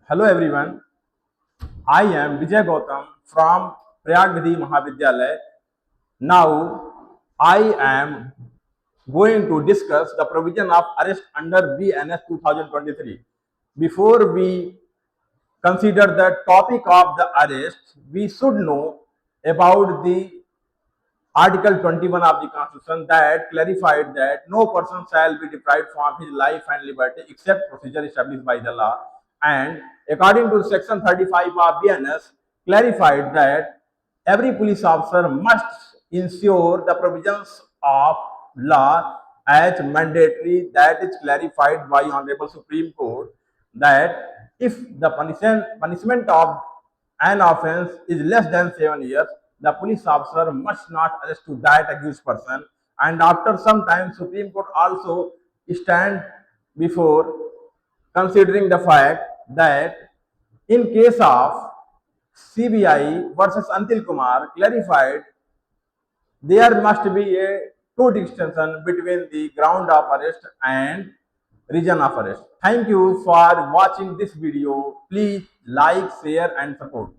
Hello everyone, I am Vijay Gautam from Prayag Vidhi Mahavidyalaya. Now I am going to discuss the provision of arrest under BNS 2023. Before we consider the topic of the arrest, we should know about the Article 21 of the Constitution that clarified that no person shall be deprived from his life and liberty except procedure established by the law. And according to Section 35 of BNS, clarified that every police officer must ensure the provisions of law as mandatory. That is clarified by Honorable Supreme Court that if the punishment of an offence is less than 7 years, the police officer must not arrest to that accused person. And after some time, Supreme Court also stand before considering the fact that in case of CBI versus Antil Kumar clarified there must be a two distinction between the ground of arrest and region of arrest. Thank you for watching this video. Please like, share and support.